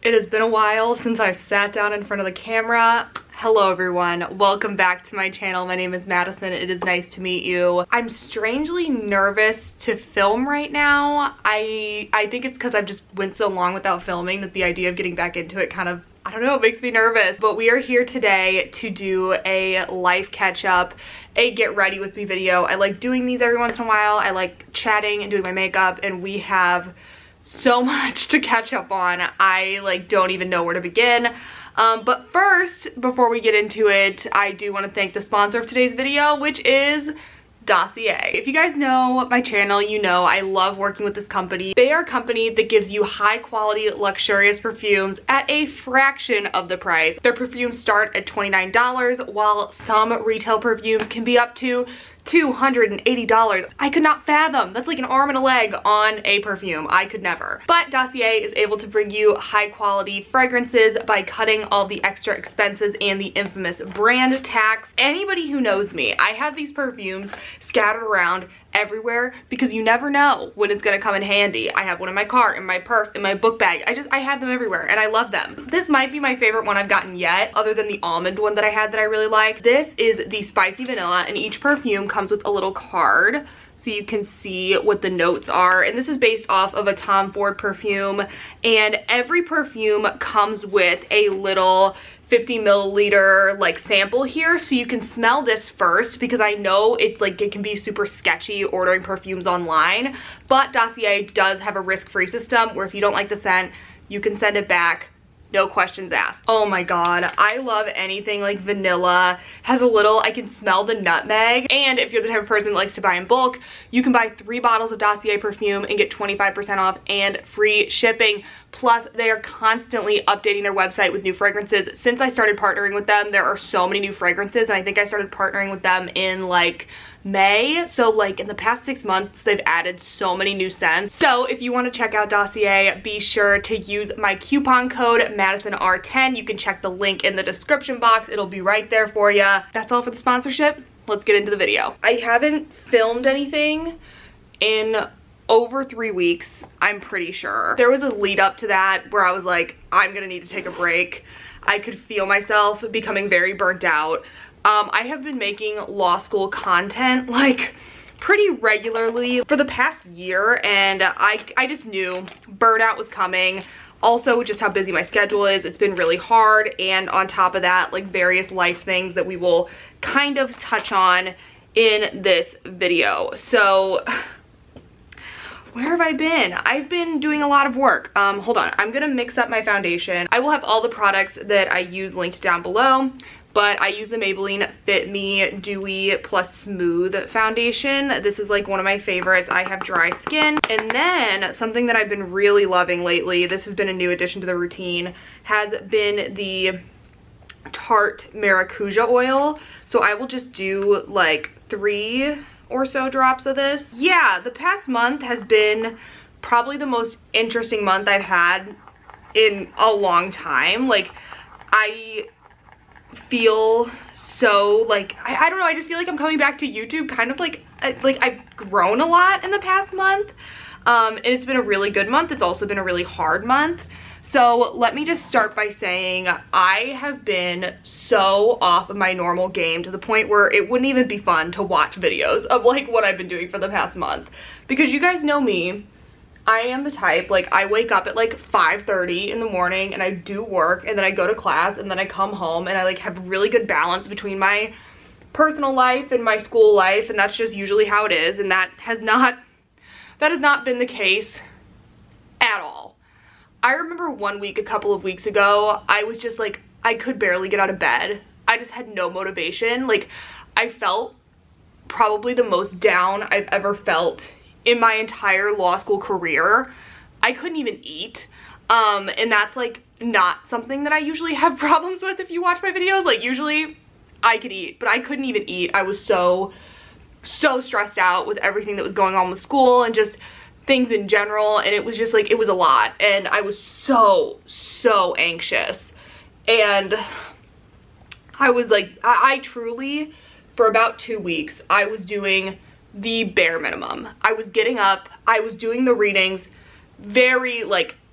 It has been a while since I've sat down in front of the camera. Hello everyone, welcome back to my channel. My name is Madison. It is nice to meet you. I'm strangely nervous to film right now. I think it's because I've just went so long without filming that the idea of getting back into it kind of, I don't know, it makes me nervous. But we are here today to do a life catch up, a get ready with me video. I like doing these every once in a while. I like chatting and doing my makeup, and we have so much to catch up on. I don't even know where to begin. But first, before we get into it, I do want to thank the sponsor of today's video, which is Dossier. If you guys know my channel, you know I love working with this company. They are a company that gives you high quality, luxurious perfumes at a fraction of the price. Their perfumes start at $29, while some retail perfumes can be up to $280. I could not fathom. That's like an arm and a leg on a perfume. I could never. But Dossier is able to bring you high quality fragrances by cutting all the extra expenses and the infamous brand tax. Anybody who knows me, I have these perfumes scattered around everywhere because you never know when it's gonna come in handy. I have one in my car, in my purse, in my book bag. I have them everywhere and I love them. This might be my favorite one I've gotten yet, other than the almond one that I had that I really liked. This is the spicy vanilla, and each perfume comes with a little card so you can see what the notes are. And this is based off of a Tom Ford perfume, and every perfume comes with a little 50 milliliter sample here, so you can smell this first, because I know it's it can be super sketchy ordering perfumes online, but Dossier does have a risk-free system where if you don't like the scent, you can send it back, no questions asked. Oh my god, I love anything like vanilla. Has a little, I can smell the nutmeg. And if you're the type of person that likes to buy in bulk, you can buy 3 bottles of Dossier perfume and get 25% off and free shipping. Plus, they are constantly updating their website with new fragrances. Since I started partnering with them, there are so many new fragrances, and I think I started partnering with them in May. So in the past 6 months, they've added so many new scents. So if you want to check out Dossier, be sure to use my coupon code MadisonR10. You can check the link in the description box. It'll be right there for you. That's all for the sponsorship. Let's get into the video. I haven't filmed anything in over 3 weeks, I'm pretty sure. There was a lead up to that where I was like, I'm gonna need to take a break. I could feel myself becoming very burnt out. I have been making law school content pretty regularly for the past year, and I just knew burnout was coming. Also, just how busy my schedule is, it's been really hard, and on top of that, various life things that we will kind of touch on in this video. So where have I been? I've been doing a lot of work. Hold on, I'm gonna mix up my foundation. I will have all the products that I use linked down below, but I use the Maybelline Fit Me Dewy Plus Smooth foundation. This is one of my favorites. I have dry skin. And then something that I've been really loving lately, this has been a new addition to the routine, has been the Tarte Maracuja oil. So I will just do 3 or so drops of this. Yeah, the past month has been probably the most interesting month I've had in a long time. I feel so I don't know, I just feel I'm coming back to YouTube kind of I've grown a lot in the past month, and it's been a really good month. It's also been a really hard month. So let me just start by saying I have been so off of my normal game to the point where it wouldn't even be fun to watch videos of what I've been doing for the past month, because you guys know me. I am the type, I wake up at 5:30 in the morning and I do work, and then I go to class, and then I come home, and I have really good balance between my personal life and my school life, and that's just usually how it is, and that has not been the case at all. I remember one week a couple of weeks ago, I was just I could barely get out of bed. I just had no motivation. I felt probably the most down I've ever felt in my entire law school career. I couldn't even eat, and that's not something that I usually have problems with. If you watch my videos, usually I could eat, but I couldn't even eat. I was so stressed out with everything that was going on with school and just things in general, and it was just it was a lot, and I was so anxious, and I was I truly, for about 2 weeks, I was doing the bare minimum. I was getting up, I was doing the readings very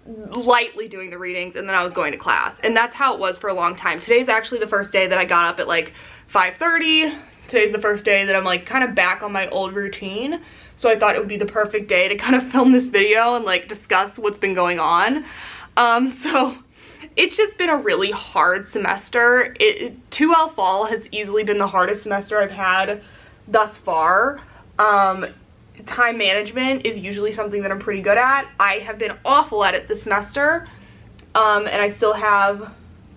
lightly doing the readings, and then I was going to class. And that's how it was for a long time. Today's actually the first day that I got up at like 5:30. Today's the first day that I'm like kind of back on my old routine. So I thought it would be the perfect day to kind of film this video and like discuss what's been going on. So it's just been a really hard semester. 2L fall has easily been the hardest semester I've had thus far. Time management is usually something that I'm pretty good at. I have been awful at it this semester, and I still have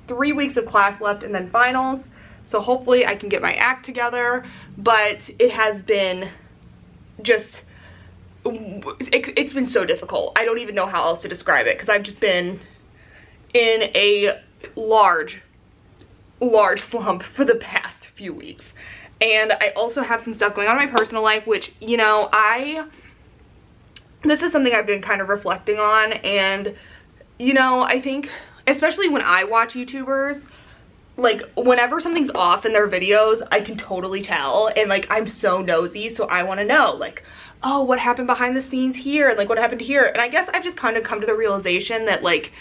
3 weeks of class left and then finals, so hopefully I can get my act together. But it has been just, it's been so difficult. I don't even know how else to describe it, because I've just been in a large slump for the past few weeks. And I also have some stuff going on in my personal life, which, you know, this is something I've been kind of reflecting on. And, you know, I think, especially when I watch YouTubers, like, whenever something's off in their videos, I can totally tell. And, like, I'm so nosy, so I want to know, like, oh, what happened behind the scenes here? And, like, what happened here? And I guess I've just kind of come to the realization that, like,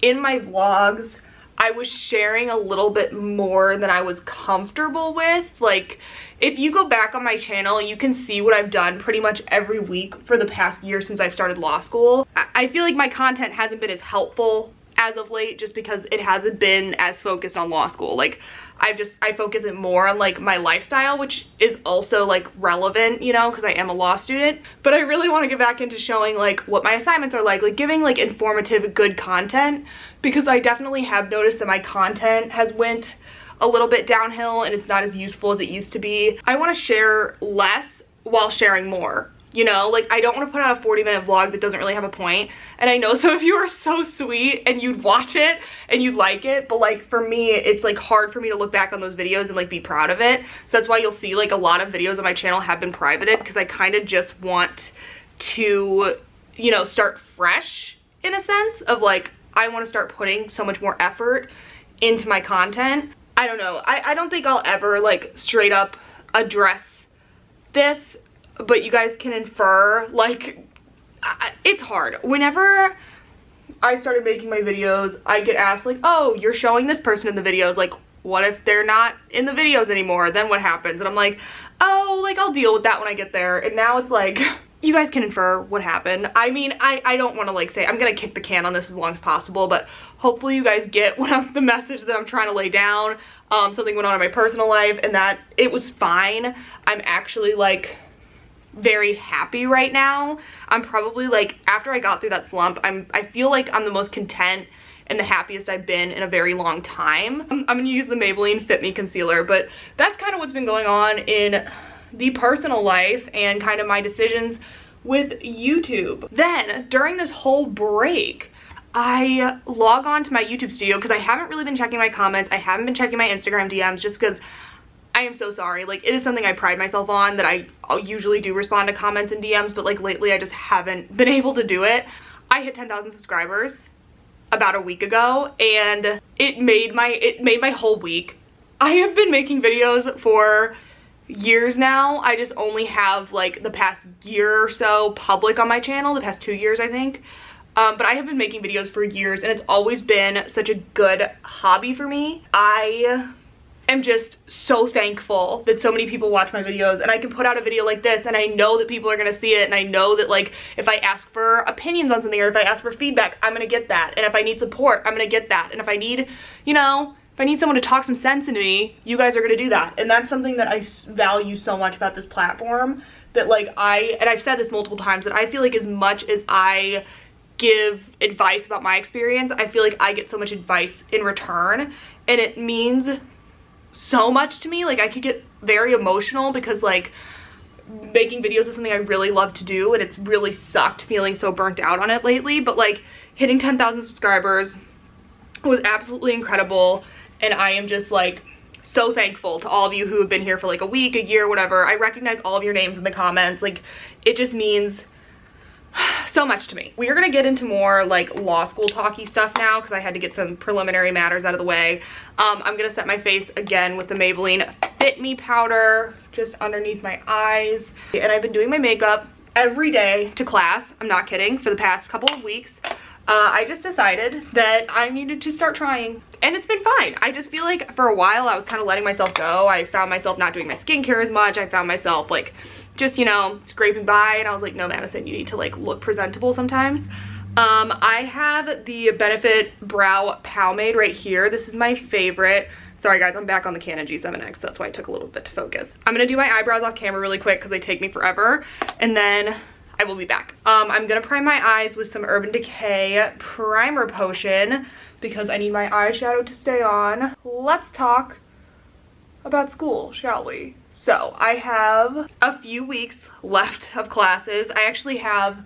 in my vlogs, I was sharing a little bit more than I was comfortable with. Like, if you go back on my channel, you can see what I've done pretty much every week for the past year since I've started law school. I feel like my content hasn't been as helpful as of late, just because it hasn't been as focused on law school. Like, I focus it more on like my lifestyle, which is also like relevant, you know, because I am a law student. But I really want to get back into showing like what my assignments are like giving like informative, good content, because I definitely have noticed that my content has went a little bit downhill and it's not as useful as it used to be. I want to share less while sharing more. You know, like, I don't want to put out a 40-minute vlog that doesn't really have a point. And I know some of you are so sweet and you'd watch it and you'd like it, but like for me, it's like hard for me to look back on those videos and like be proud of it. So that's why you'll see like a lot of videos on my channel have been privated, because I kind of just want to, you know, start fresh in a sense of like, I want to start putting so much more effort into my content. I don't know. I don't think I'll ever like straight up address this, but you guys can infer, like, it's hard. Whenever I started making my videos, I get asked like, oh, you're showing this person in the videos, like, what if they're not in the videos anymore? Then what happens? And I'm like, oh, like, I'll deal with that when I get there. And now it's like, you guys can infer what happened. I mean, I don't want to like say I'm gonna kick the can on this as long as possible, but hopefully you guys get the message that I'm trying to lay down. Something went on in my personal life and that it was fine. I'm actually like very happy right now. I'm probably like, after I got through that slump, I feel like I'm the most content and the happiest I've been in a very long time. I'm gonna use the Maybelline Fit Me concealer, but that's kind of what's been going on in the personal life and kind of my decisions with YouTube. Then during this whole break, I log on to my YouTube studio because I haven't really been checking my comments. I haven't been checking my Instagram DMs just because I am so sorry. Like, it is something I pride myself on, that I usually do respond to comments and DMs, but like lately I just haven't been able to do it. I hit 10,000 subscribers about a week ago and it made my whole week. I have been making videos for years now. I just only have like the past year or so public on my channel, the past 2 years I think. But I have been making videos for years and it's always been such a good hobby for me. I am just so thankful that so many people watch my videos and I can put out a video like this and I know that people are gonna see it, and I know that like if I ask for opinions on something or if I ask for feedback, I'm gonna get that, and if I need support, I'm gonna get that, and if I need, you know, if I need someone to talk some sense into me, you guys are gonna do that. And that's something that I value so much about this platform, that like and I've said this multiple times, that I feel like as much as I give advice about my experience, I feel like I get so much advice in return, and it means so much to me. Like, I could get very emotional because like making videos is something I really love to do, and it's really sucked feeling so burnt out on it lately. But like hitting 10,000 subscribers was absolutely incredible, and I am just like so thankful to all of you who have been here for like a week, a year, whatever. I recognize all of your names in the comments. Like, it just means so much to me. We are gonna get into more like law school talky stuff now because I had to get some preliminary matters out of the way. I'm gonna set my face again with the Maybelline Fit Me powder just underneath my eyes, and I've been doing my makeup every day to class. I'm not kidding, for the past couple of weeks. I just decided that I needed to start trying, and it's been fine. I just feel like for a while I was kind of letting myself go. I found myself not doing my skincare as much. I found myself like just, you know, scraping by, and I was like, no, Madison, you need to like look presentable sometimes. I have the Benefit Brow Pomade right here. This is my favorite. Sorry guys, I'm back on the Canon G7X, that's why it took a little bit to focus. I'm gonna do my eyebrows off camera really quick because they take me forever, and then I will be back. I'm gonna prime my eyes with some Urban Decay Primer Potion because I need my eyeshadow to stay on. Let's talk about school, shall we? So I have a few weeks left of classes. I actually have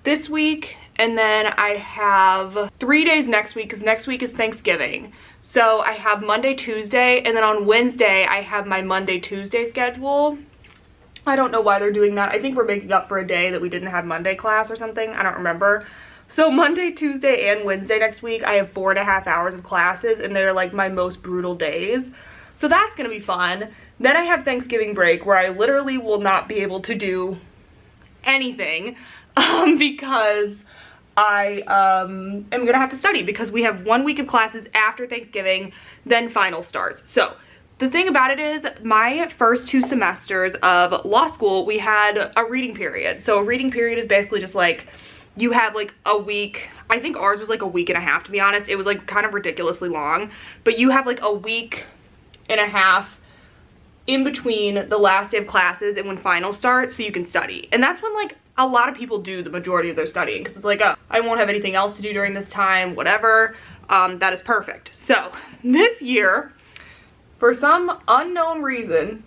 this week, and then I have 3 days next week because next week is Thanksgiving. So I have Monday, Tuesday, and then on Wednesday I have my Monday, Tuesday schedule. I don't know why they're doing that. I think we're making up for a day that we didn't have Monday class or something. I don't remember. So Monday, Tuesday, and Wednesday next week, I have 4.5 hours of classes, and they're like my most brutal days. So that's gonna be fun. Then I have Thanksgiving break where I literally will not be able to do anything because I am gonna have to study because we have 1 week of classes after Thanksgiving, then final starts. So the thing about it is my first 2 semesters of law school, we had a reading period. So a reading period is basically just like, you have like a week, I think ours was like a week and a half to be honest. It was like kind of ridiculously long, but you have like a week and a half in between the last day of classes and when finals start so you can study. And that's when like a lot of people do the majority of their studying because it's like, oh, I won't have anything else to do during this time, whatever. That is perfect. So this year, for some unknown reason,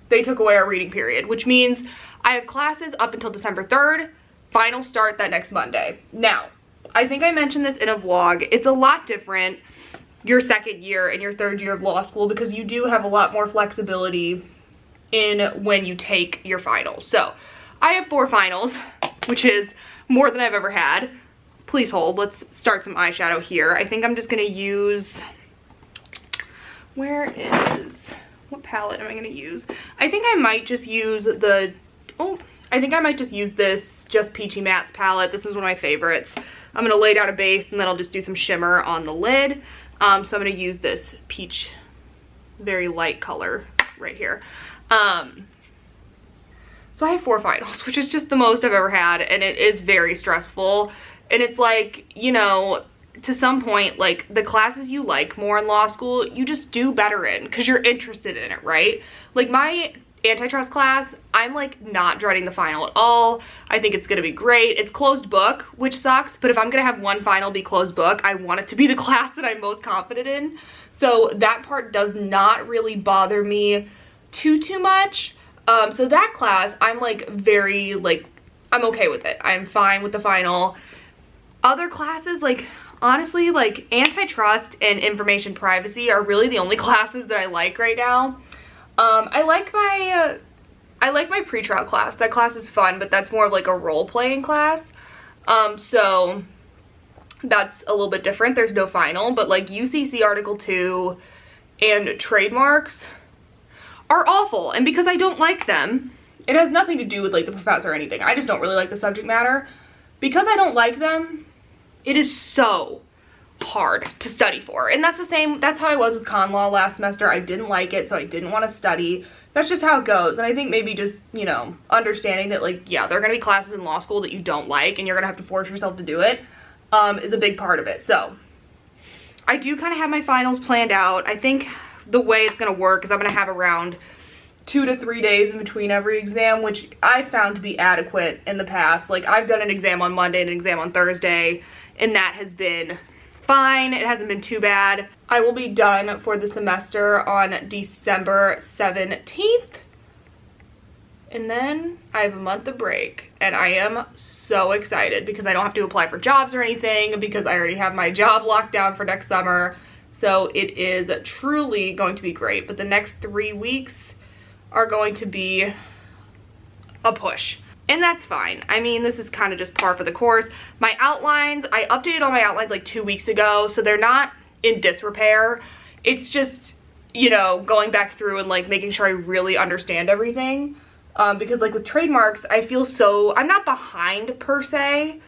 they took away our reading period, which means I have classes up until December 3rd, finals start that next Monday. Now, I think I mentioned this in a vlog. It's a lot different your second year and your third year of law school because you do have a lot more flexibility in when you take your finals. So I have 4 finals, which is more than I've ever had. Please hold, let's start some eyeshadow here. I think I'm just gonna use, what palette am I gonna use? I think I might just use this Just Peachy Mattes palette. This is one of my favorites. I'm gonna lay down a base and then I'll just do some shimmer on the lid. So I'm gonna use this peach, very light color right here. So I have 4 finals, which is just the most I've ever had, and it is very stressful. And it's like, you know, to some point, like the classes you like more in law school, you just do better in because you're interested in it, right? Like my antitrust class, I'm like not dreading the final at all. I think it's gonna be great. It's closed book, which sucks, but if I'm gonna have one final be closed book, I want it to be the class that I'm most confident in. So that part does not really bother me too much. So that class, I'm like very like, I'm okay with it. I'm fine with the final. Other classes, like honestly, like antitrust and information privacy are really the only classes that I like right now. I like my pre-trial class. That class is fun, but that's more of like a role-playing class. So that's a little bit different. There's no final, but like UCC Article 2 and trademarks are awful. And because I don't like them, it has nothing to do with like the professor or anything. I just don't really like the subject matter. Because I don't like them, it is so hard to study for. And that's the same, that's how I was with con law last semester. I didn't like it, so I didn't want to study. That's just how it goes. And I think maybe just, you know, understanding that like, yeah, there are gonna be classes in law school that you don't like and you're gonna have to force yourself to do it, is a big part of it. So I do kind of have my finals planned out. I think the way it's gonna work is I'm gonna have around 2 to 3 days in between every exam, which I found to be adequate in the past. Like I've done an exam on Monday and an exam on Thursday, and that has been fine. It hasn't been too bad. I will be done for the semester on December 17th. And then I have a month of break, and I am so excited because I don't have to apply for jobs or anything because I already have my job locked down for next summer. So it is truly going to be great. But the next 3 weeks are going to be a push. And that's fine. I mean, this is kind of just par for the course. My outlines, I updated all my outlines like 2 weeks ago, so they're not in disrepair. It's just, you know, going back through and like making sure I really understand everything. Because like with trademarks, I feel so, I'm not behind per se.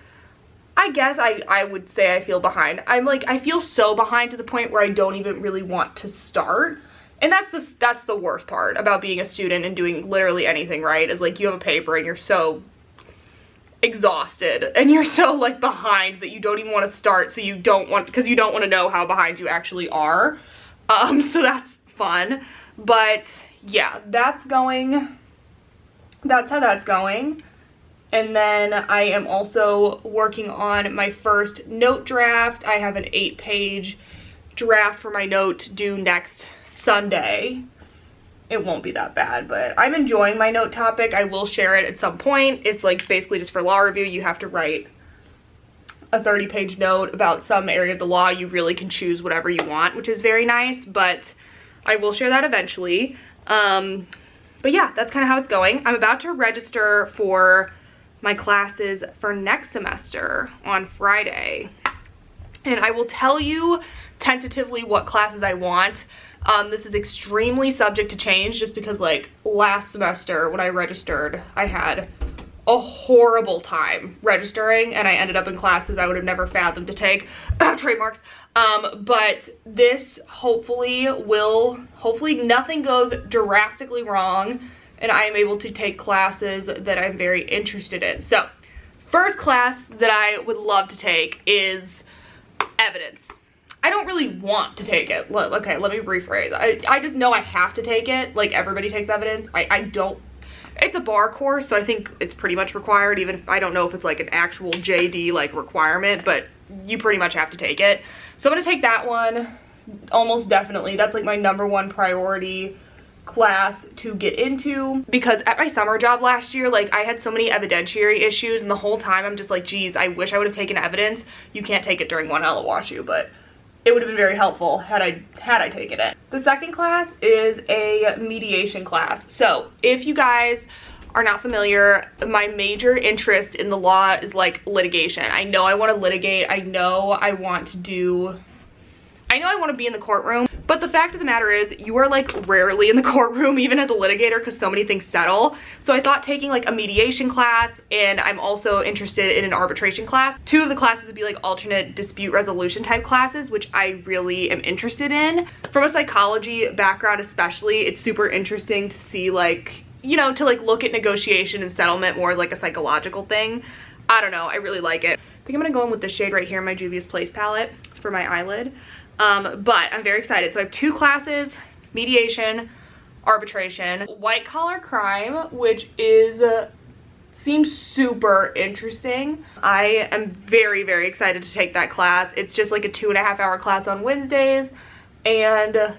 I guess I would say I feel behind. I feel so behind to the point where I don't even really want to start. And that's the worst part about being a student and doing literally anything, right? Is like you have a paper and you're so exhausted and you're so like behind that you don't even want to start, so you don't want, because you don't want to know how behind you actually are. So that's fun. But yeah, that's how that's going. And then I am also working on my first note draft. I have an 8-page draft for my note due next Sunday. It won't be that bad, but I'm enjoying my note topic. I will share it at some point. It's like basically just for law review. You have to write a 30-page note about some area of the law. You really can choose whatever you want, which is very nice, but I will share that eventually. But yeah, that's kind of how it's going. I'm about to register for my classes for next semester on Friday, and I will tell you tentatively what classes I want. This is extremely subject to change just because like last semester when I registered, I had a horrible time registering and I ended up in classes I would have never fathomed to take. Trademarks. But this hopefully nothing goes drastically wrong and I am able to take classes that I'm very interested in. So, first class that I would love to take is evidence. I don't really want to take it. Okay, let me rephrase. I just know I have to take it. Like, everybody takes evidence. I don't. It's a bar course, so I think it's pretty much required, even if I don't know if it's like an actual JD like requirement, but you pretty much have to take it. So I'm gonna take that one, almost definitely. That's like my #1 priority class to get into, because at my summer job last year, like I had so many evidentiary issues, and the whole time I'm just like, geez, I wish I would have taken evidence. You can't take it during 1L at WashU, but it would have been very helpful had I taken it. The second class is a mediation class. So if you guys are not familiar, my major interest in the law is like litigation. I know I want to litigate. I know I want to be in the courtroom, but the fact of the matter is you are like rarely in the courtroom even as a litigator because so many things settle. So I thought taking like a mediation class, and I'm also interested in an arbitration class. 2 of the classes would be like alternate dispute resolution type classes, which I really am interested in. From a psychology background especially, it's super interesting to see like, you know, to like look at negotiation and settlement more like a psychological thing. I don't know, I really like it. I think I'm gonna go in with this shade right here in my Juvia's Place palette for my eyelid. But I'm very excited. So I have 2 classes, mediation, arbitration, white collar crime, which is seems super interesting. I am very, very excited to take that class. It's just like a 2.5-hour class on Wednesdays, and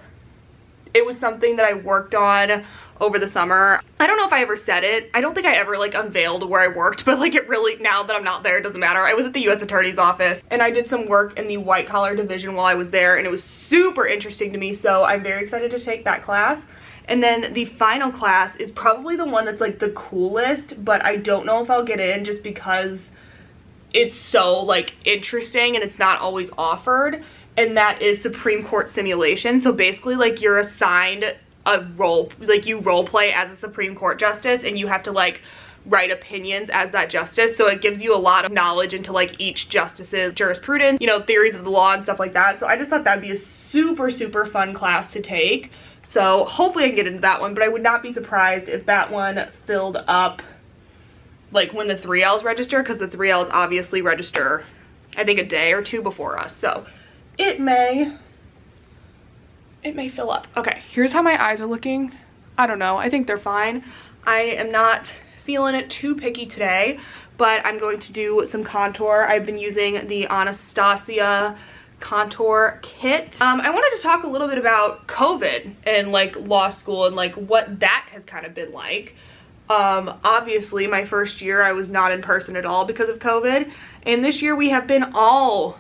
it was something that I worked on over the summer. I don't know if I ever said it. I don't think I ever like unveiled where I worked, but like it really, now that I'm not there, it doesn't matter. I was at the U.S. Attorney's Office and I did some work in the white collar division while I was there, and it was super interesting to me. So I'm very excited to take that class. And then the final class is probably the one that's like the coolest, but I don't know if I'll get in just because it's so like interesting and it's not always offered. And that is Supreme Court simulation. So basically like you're assigned a role, like you role play as a Supreme Court justice, and you have to like write opinions as that justice. So it gives you a lot of knowledge into like each justice's jurisprudence, you know, theories of the law and stuff like that. So I just thought that'd be a super, super fun class to take. So hopefully I can get into that one, but I would not be surprised if that one filled up like when the 3Ls register, because the 3Ls obviously register I think a day or 2 before us. So it may fill up. Okay, here's how my eyes are looking. I don't know, I think they're fine. I am not feeling it too picky today, but I'm going to do some contour. I've been using the Anastasia contour kit. I wanted to talk a little bit about COVID and like law school and like what that has kind of been like. Obviously my first year I was not in person at all because of COVID, and this year we have been all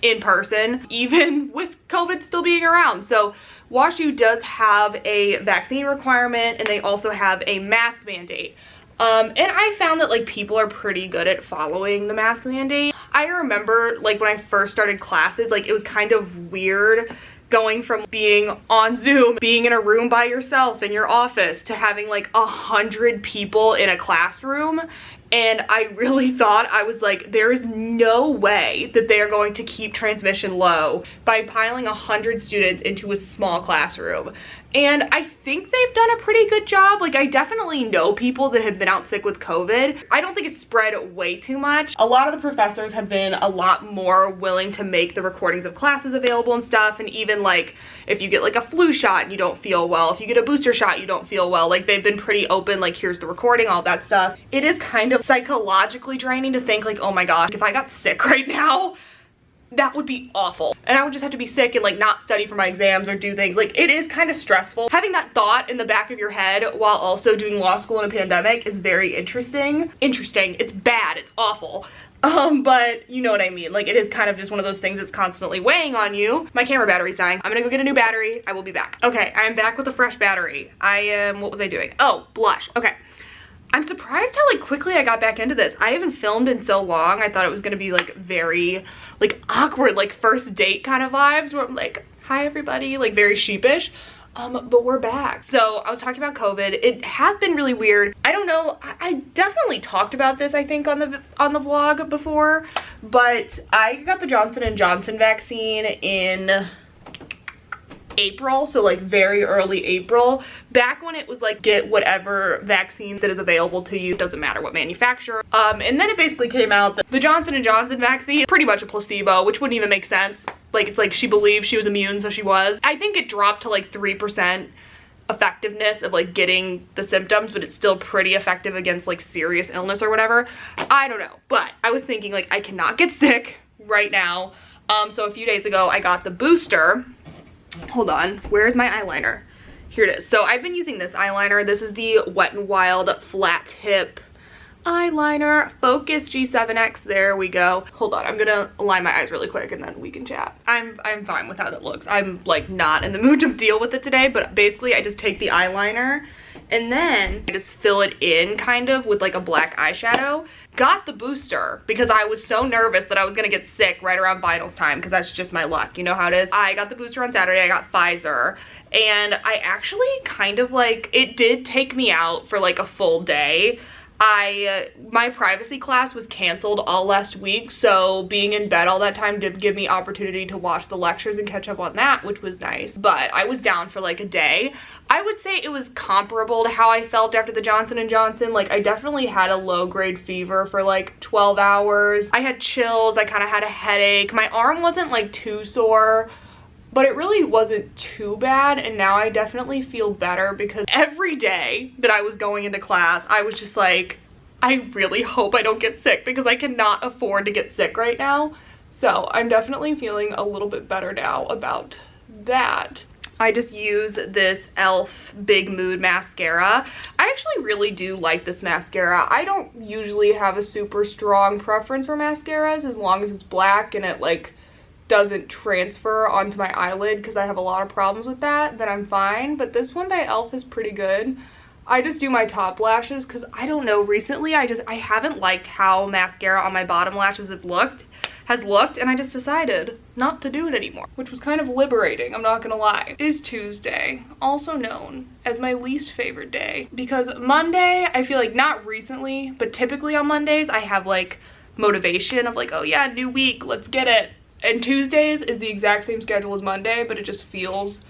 in person, even with COVID still being around. So WashU does have a vaccine requirement, and they also have a mask mandate. And I found that like people are pretty good at following the mask mandate. I remember like when I first started classes, like it was kind of weird going from being on Zoom, being in a room by yourself in your office, to having like 100 people in a classroom. And I really thought, I was like, there is no way that they are going to keep transmission low by piling 100 students into a small classroom. And I think they've done a pretty good job. Like, I definitely know people that have been out sick with COVID. I don't think it's spread way too much. A lot of the professors have been a lot more willing to make the recordings of classes available and stuff. And even like, if you get like a flu shot and you don't feel well, if you get a booster shot, you don't feel well, like they've been pretty open, like here's the recording, all that stuff. It is kind of psychologically draining to think like, oh my gosh, if I got sick right now, that would be awful. And I would just have to be sick and like not study for my exams or do things. Like, it is kind of stressful. Having that thought in the back of your head while also doing law school in a pandemic is very interesting. It's bad, it's awful. But you know what I mean. Like, it is kind of just one of those things that's constantly weighing on you. My camera battery's dying. I'm gonna go get a new battery. I will be back. Okay, I'm back with a fresh battery. What was I doing? Oh, blush. Okay. I'm surprised how like quickly I got back into this. I haven't filmed in so long. I thought it was gonna be like very like awkward, like first date kind of vibes where I'm like, hi everybody, like very sheepish. But we're back. So I was talking about COVID. It has been really weird. I don't know, I definitely talked about this, I think, on the vlog before, but I got the Johnson & Johnson vaccine in April, so like very early April, back when it was like get whatever vaccine that is available to you, doesn't matter what manufacturer. And then it basically came out that the Johnson & Johnson vaccine is pretty much a placebo, which wouldn't even make sense. Like, it's like she believed she was immune, so she was. I think it dropped to like 3% effectiveness of like getting the symptoms, but it's still pretty effective against like serious illness or whatever. I don't know, but I was thinking like I cannot get sick right now. So a few days ago I got the booster. Hold on, where's my eyeliner? Here it is. So I've been using this eyeliner. This is the Wet n Wild flat tip eyeliner, Focus G7X. There we go. Hold on, I'm gonna align my eyes really quick and then we can chat. I'm fine with how that looks. I'm like not in the mood to deal with it today, but basically I just take the eyeliner and then I just fill it in kind of with like a black eyeshadow. Got the booster because I was so nervous that I was gonna get sick right around finals time, because that's just my luck. You know how it is. I got the booster on Saturday. I got Pfizer, and I actually kind of like, it did take me out for like a full day. My privacy class was canceled all last week, so being in bed all that time did give me opportunity to watch the lectures and catch up on that, which was nice. But I was down for like a day. I would say it was comparable to how I felt after the Johnson & Johnson. Like, I definitely had a low-grade fever for like 12 hours. I had chills, I kind of had a headache. My arm wasn't like too sore, but it really wasn't too bad, and now I definitely feel better because every day that I was going into class, I was just like, I really hope I don't get sick because I cannot afford to get sick right now. So I'm definitely feeling a little bit better now about that. I just use this e.l.f. Big Mood mascara. I actually really do like this mascara. I don't usually have a super strong preference for mascaras as long as it's black and it like doesn't transfer onto my eyelid, because I have a lot of problems with that, then I'm fine. But this one by e.l.f. is pretty good. I just do my top lashes because I don't know, recently I haven't liked how mascara on my bottom lashes has looked, and I just decided not to do it anymore, which was kind of liberating, I'm not gonna lie. It is Tuesday, also known as my least favorite day, because Monday, I feel like, not recently, but typically on Mondays I have like motivation of like, oh yeah, new week, let's get it. And Tuesdays is the exact same schedule as Monday, but it just feels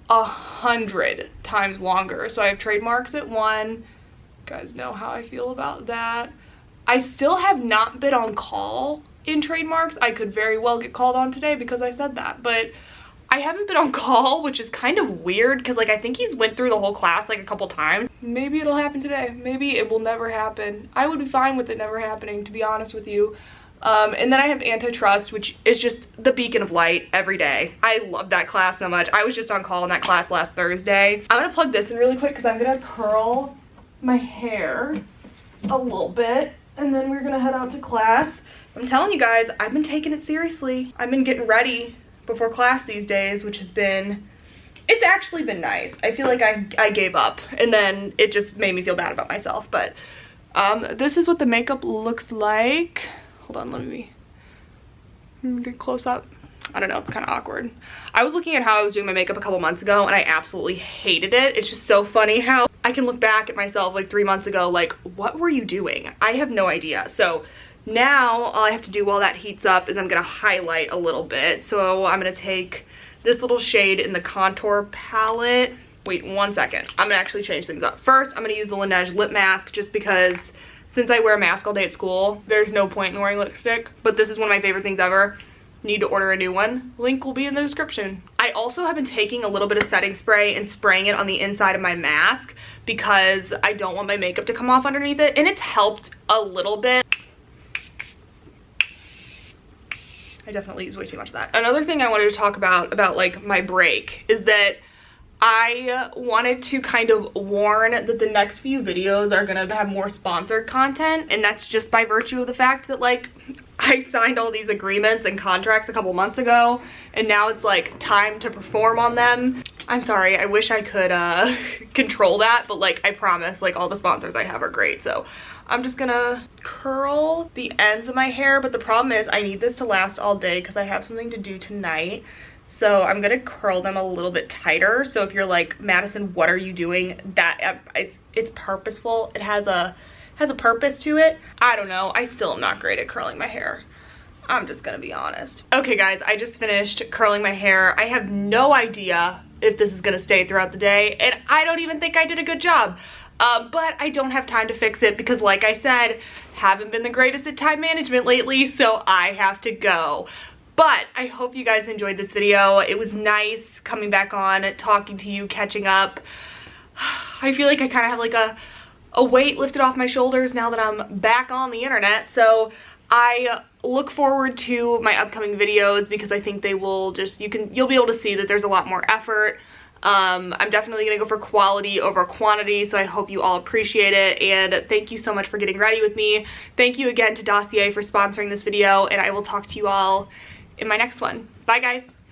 100 times longer. So I have trademarks at 1. You guys know how I feel about that. I still have not been on call in trademarks. I could very well get called on today because I said that, but I haven't been on call, which is kind of weird because like I think he's went through the whole class like a couple times. Maybe it'll happen today. Maybe it will never happen. I would be fine with it never happening, to be honest with you. And then I have antitrust, which is just the beacon of light every day. I love that class so much. I was just on call in that class last Thursday. I'm gonna plug this in really quick because I'm gonna curl my hair a little bit and then we're gonna head out to class. I'm telling you guys, I've been taking it seriously. I've been getting ready before class these days, which has been, it's actually been nice. I feel like I gave up and then it just made me feel bad about myself. But this is what the makeup looks like. Hold on, let me get close up. I don't know, it's kind of awkward. I was looking at how I was doing my makeup a couple months ago and I absolutely hated it. It's just so funny how I can look back at myself like 3 months ago, like, what were you doing? I have no idea. So now all I have to do while that heats up is I'm gonna highlight a little bit. So I'm gonna take this little shade in the contour palette. Wait 1 second, I'm gonna actually change things up. First, I'm gonna use the Laneige lip mask just because since I wear a mask all day at school, there's no point in wearing lipstick, but this is one of my favorite things ever. Need to order a new one. Link will be in the description. I also have been taking a little bit of setting spray and spraying it on the inside of my mask because I don't want my makeup to come off underneath it, and it's helped a little bit. I definitely use way too much of that. Another thing I wanted to talk about like my break is that I wanted to kind of warn that the next few videos are gonna have more sponsored content, and that's just by virtue of the fact that like I signed all these agreements and contracts a couple months ago, and now it's like time to perform on them. I'm sorry, I wish I could control that, but like I promise, like all the sponsors I have are great. So I'm just gonna curl the ends of my hair, but the problem is I need this to last all day because I have something to do tonight. So I'm gonna curl them a little bit tighter. So if you're like, Madison, what are you doing? That it's purposeful. It has a purpose to it. I don't know. I still am not great at curling my hair. I'm just gonna be honest. Okay guys, I just finished curling my hair. I have no idea if this is gonna stay throughout the day, and I don't even think I did a good job. But I don't have time to fix it because like I said, haven't been the greatest at time management lately, so I have to go. But I hope you guys enjoyed this video. It was nice coming back on, talking to you, catching up. I feel like I kind of have like a weight lifted off my shoulders now that I'm back on the internet. So I look forward to my upcoming videos because I think they will just, you'll be able to see that there's a lot more effort. I'm definitely gonna go for quality over quantity, so I hope you all appreciate it, and thank you so much for getting ready with me. Thank you again to Dossier for sponsoring this video, and I will talk to you all in my next one. Bye guys.